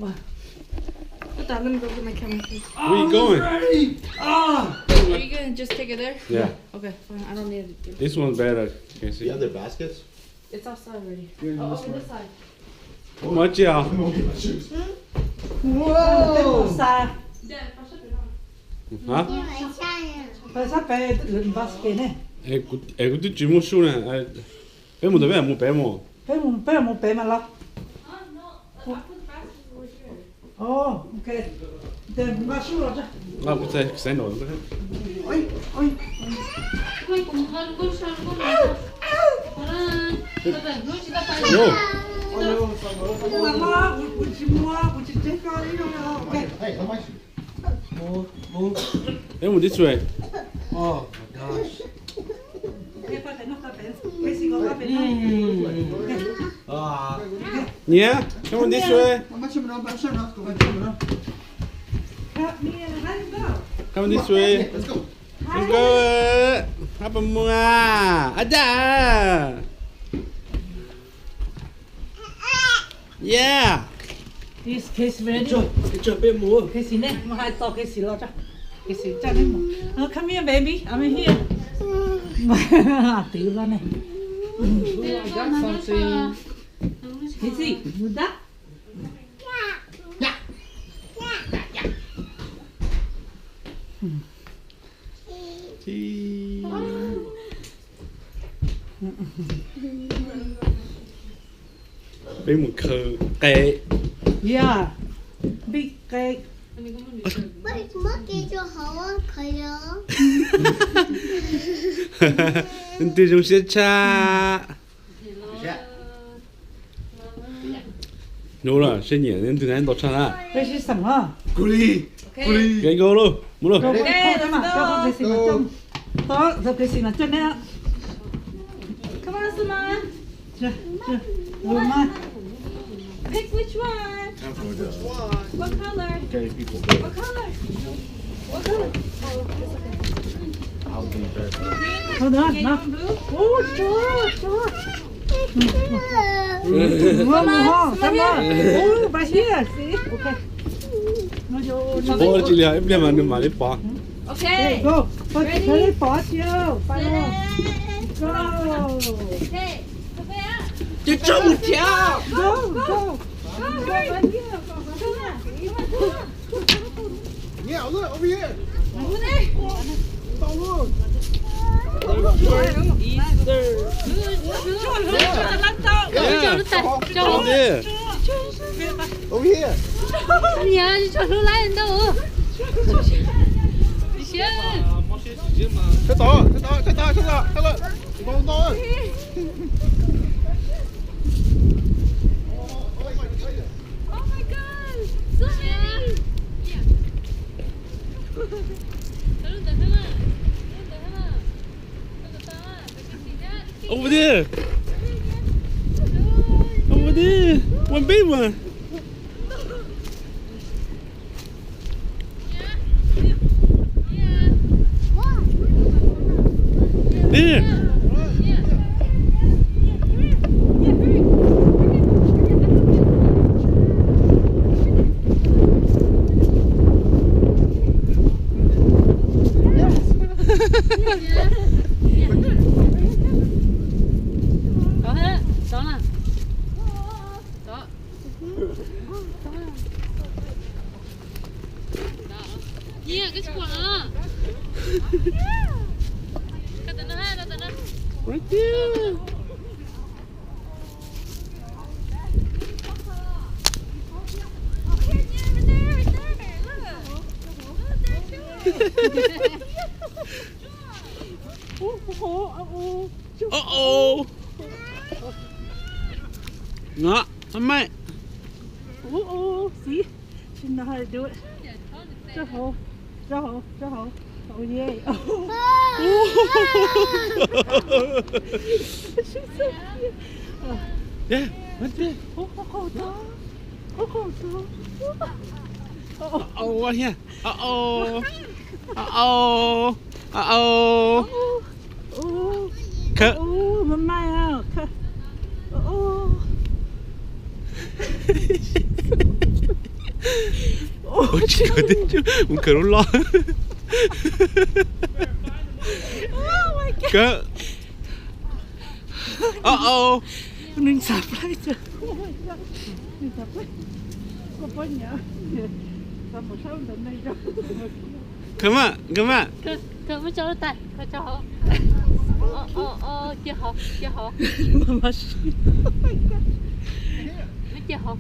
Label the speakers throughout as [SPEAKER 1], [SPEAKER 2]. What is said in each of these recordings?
[SPEAKER 1] Let me go get my camera.
[SPEAKER 2] Where you going?
[SPEAKER 3] Ready.
[SPEAKER 1] Are you gonna just take it there?
[SPEAKER 2] Yeah.
[SPEAKER 1] Okay, fine. I don't need it.
[SPEAKER 2] This one's better. You can see.
[SPEAKER 4] The other baskets?
[SPEAKER 1] It's outside already.
[SPEAKER 3] Yeah,
[SPEAKER 1] Over this side.
[SPEAKER 2] 我叫。
[SPEAKER 3] I'm gonna get my shoes.
[SPEAKER 5] Whoa! Xa,
[SPEAKER 1] Yeah, I'll shut it on.
[SPEAKER 2] Hả?
[SPEAKER 5] phải sắp về lượn basket này.
[SPEAKER 2] Cái cái chuyện mua số này, bé mua tụi bé mua bé mua.
[SPEAKER 5] Phải một bé mà lo.
[SPEAKER 1] No, I put the baskets over here.
[SPEAKER 5] Oh, ok. Để mà xuống rồi chứ.
[SPEAKER 2] À, cái cái nồi cái.
[SPEAKER 5] Ôi, ôi.
[SPEAKER 1] Quay cùng con sao con này.
[SPEAKER 2] Yo.
[SPEAKER 5] Mama, we should take all you know. Okay.
[SPEAKER 3] Hey, how much?
[SPEAKER 5] Move.
[SPEAKER 2] Bé mua this way.
[SPEAKER 3] Oh my gosh.
[SPEAKER 5] Okay, phải nó ta bé. Cái gì có ta bé nó.
[SPEAKER 2] Yeah, come on this way.
[SPEAKER 3] How much am I on? I'm sure enough. Go ahead.
[SPEAKER 5] Help me and how you go?
[SPEAKER 2] Come on this way.
[SPEAKER 3] Let's go.
[SPEAKER 2] Let's go. Apa mua? Ada. Yeah.
[SPEAKER 5] This case ready.
[SPEAKER 3] Cái chợ bé mua.
[SPEAKER 5] Cái gì này? Mà hai to cái gì lo chứ? Cái gì cho nên mà. Come here baby. I'm here. Tiểu ra này.
[SPEAKER 1] I got something.
[SPEAKER 5] Cái gì? Good that?
[SPEAKER 2] Bé một khờ kệ.
[SPEAKER 5] Yeah. Big cake.
[SPEAKER 6] mất kia cho họ khởi đó.
[SPEAKER 2] Tiêu dùng xe cha. Nô là xe nhẹ nên từ nãy đọc cha à.
[SPEAKER 5] 这是什么？
[SPEAKER 3] Coolie. Coolie.
[SPEAKER 2] Cái go luôn, mua luôn.
[SPEAKER 5] 这个嘛，这个是嘛中，这个是嘛中呢？
[SPEAKER 1] Come on, Simon.
[SPEAKER 5] 这，我嘛，
[SPEAKER 1] Pick which one.
[SPEAKER 3] Time for the
[SPEAKER 1] What color?
[SPEAKER 3] gay people.
[SPEAKER 1] What color? What color?
[SPEAKER 3] I'll be there.
[SPEAKER 5] 好的，
[SPEAKER 1] Yellow
[SPEAKER 5] 那，
[SPEAKER 1] and blue?
[SPEAKER 5] 哦，这，我什么？哦，把鞋，see，OK，那就，
[SPEAKER 2] Bỏ chỉ là em đem mà lấy bỏ.
[SPEAKER 1] Okay.
[SPEAKER 5] go，把这里拔掉，把我
[SPEAKER 1] Go.
[SPEAKER 5] ，go，
[SPEAKER 1] Okay. Come here.
[SPEAKER 2] 就这么跳。
[SPEAKER 5] go，
[SPEAKER 1] Go, hurry. Come on.
[SPEAKER 3] Yeah, look over here.
[SPEAKER 1] Over there.
[SPEAKER 3] Oh, look.
[SPEAKER 2] Yeah. Come here.
[SPEAKER 3] Over here.
[SPEAKER 1] 你啊，你传出来人都。行。
[SPEAKER 3] Cái to, cái to, cái to, cái to, cái to. Cái con to.
[SPEAKER 1] Oh my god. So many.
[SPEAKER 2] Over there. Over there. One big one. There.
[SPEAKER 1] Đó hết. Đó nè. Đó. Yeah, cái quả. Cái tên nó ha, cái tên nó.
[SPEAKER 2] Right there. Uh-oh. Ngọ, anh mày.
[SPEAKER 5] Oh, see, she know how to do it. Oh yeah. She's so cute.
[SPEAKER 2] Yeah, right there. Uh-oh, what here? Uh-oh. Uh-oh. Uh-oh.
[SPEAKER 5] Oh,
[SPEAKER 2] Cut.
[SPEAKER 5] oh, mama, cut. Oh.
[SPEAKER 2] Ôi chỉ có tiếng chứ, muốn cười lo. Cơ. Oh.
[SPEAKER 5] Mình sắp lại chứ. Mình sắp lại. Có bao nhiêu? Sao một sao đến đây rồi?
[SPEAKER 2] Come on.
[SPEAKER 1] Cứ mới cho nó tay, cho họ. Chưa họ.
[SPEAKER 5] Mama.
[SPEAKER 1] Mới chưa họ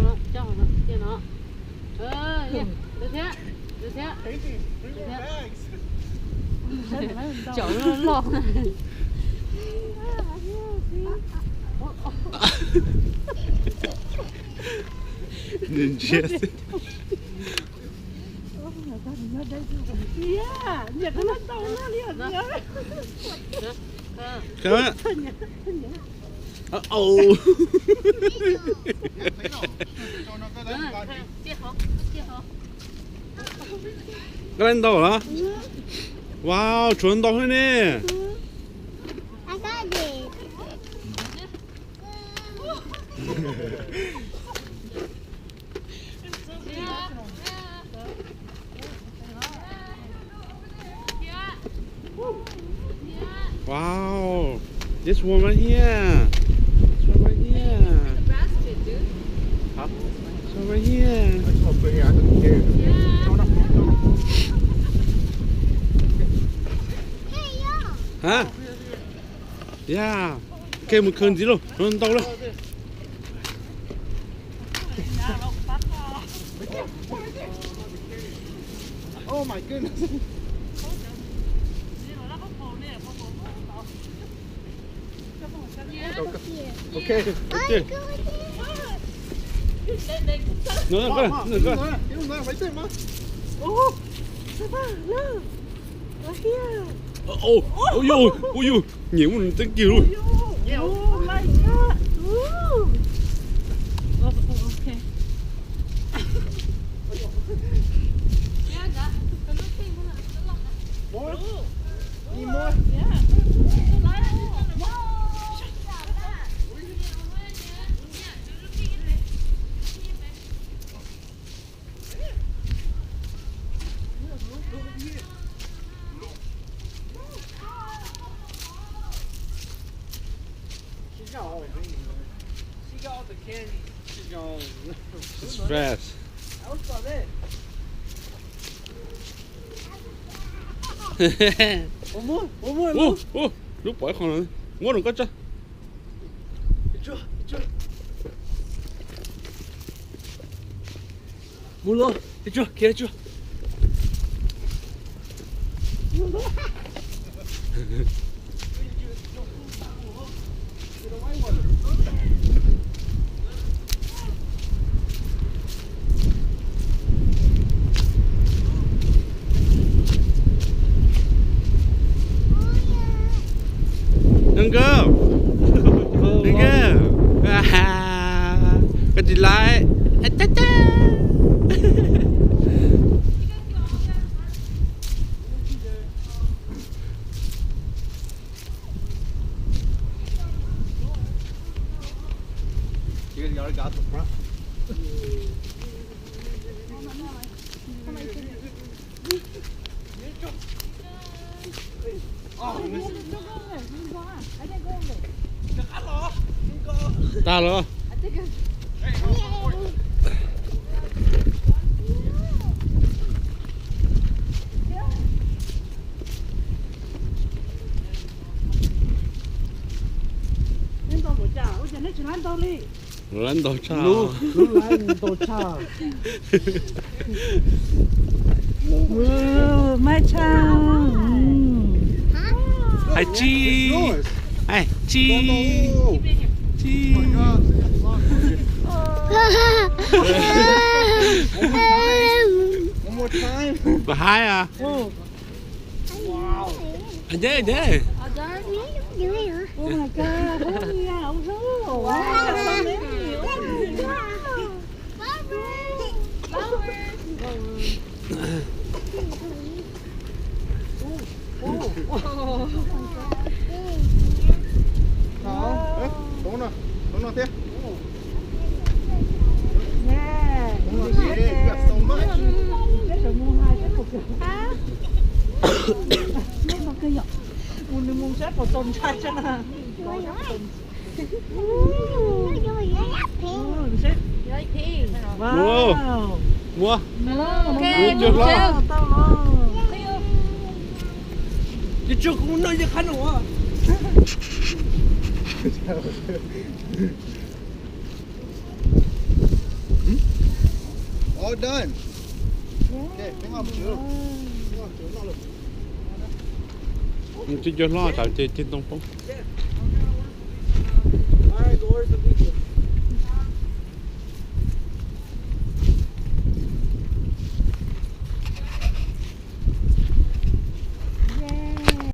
[SPEAKER 1] nó, cho nó. Được thế. Chỗ nó lon.
[SPEAKER 2] Nhìn chết.
[SPEAKER 5] Yeah, nhà cái lên tàu nó liền nhá.
[SPEAKER 2] Come on. Oh. Cái lên tàu hả? Wow, chuẩn tàu thôi nè.
[SPEAKER 6] I got it.
[SPEAKER 2] Wow, this one right here. This one right here.
[SPEAKER 1] The basket, dude.
[SPEAKER 2] This one right here.
[SPEAKER 3] I just want to put it here. I don't care.
[SPEAKER 6] Hey, yo.
[SPEAKER 2] Hả? Yeah. Kêu một cơn gì luôn, nó tàu luôn.
[SPEAKER 3] Oh my goodness. Okay.
[SPEAKER 2] Okay. Nó coi,
[SPEAKER 3] Đúng rồi, phải xem mà.
[SPEAKER 5] Oh, Papa, look. Right here.
[SPEAKER 2] Ôi, nhiều một tiếng kêu luôn.
[SPEAKER 5] Oh my God. Ooh. Okay.
[SPEAKER 3] More? Need more? She got all the candy. She's gone.
[SPEAKER 2] It's fast.
[SPEAKER 3] I was about that. One more.
[SPEAKER 2] Ô, lúc bỏ con rồi. Mua đừng có cho.
[SPEAKER 3] Chưa. Mua luôn. Thấy chưa? Kia chưa?
[SPEAKER 2] Đừng go. Cái gì lại?
[SPEAKER 3] You already got the front.
[SPEAKER 2] Ta rồi.
[SPEAKER 5] Lên tàu buổi chào, ôi trời nó chỉ ăn tàu đi.
[SPEAKER 2] Lên tàu cha.
[SPEAKER 3] Lúc lại tổ cha.
[SPEAKER 5] Mai chào.
[SPEAKER 2] Hai chi. Hai chi. Chi.
[SPEAKER 3] One more time.
[SPEAKER 2] Và hai à?
[SPEAKER 5] Oh,
[SPEAKER 3] Wow.
[SPEAKER 2] Để.
[SPEAKER 5] oh my God. Oh yeah, oh. Wow.
[SPEAKER 3] Đúng rồi thế.
[SPEAKER 5] Yeah. Nó mà cái giọng muốn xếp vào tôn trai cho nó. Xếp. Wow.
[SPEAKER 2] Mua.
[SPEAKER 1] Ok,
[SPEAKER 2] Chưa
[SPEAKER 1] một
[SPEAKER 2] lo.
[SPEAKER 1] triệu.
[SPEAKER 2] Đi trước cũng nơi khăn nữa.
[SPEAKER 3] All done. Okay, hang on, chưa.
[SPEAKER 2] Chỉ cho lo tại trên tông phong.
[SPEAKER 3] All right, go, where's the pizza?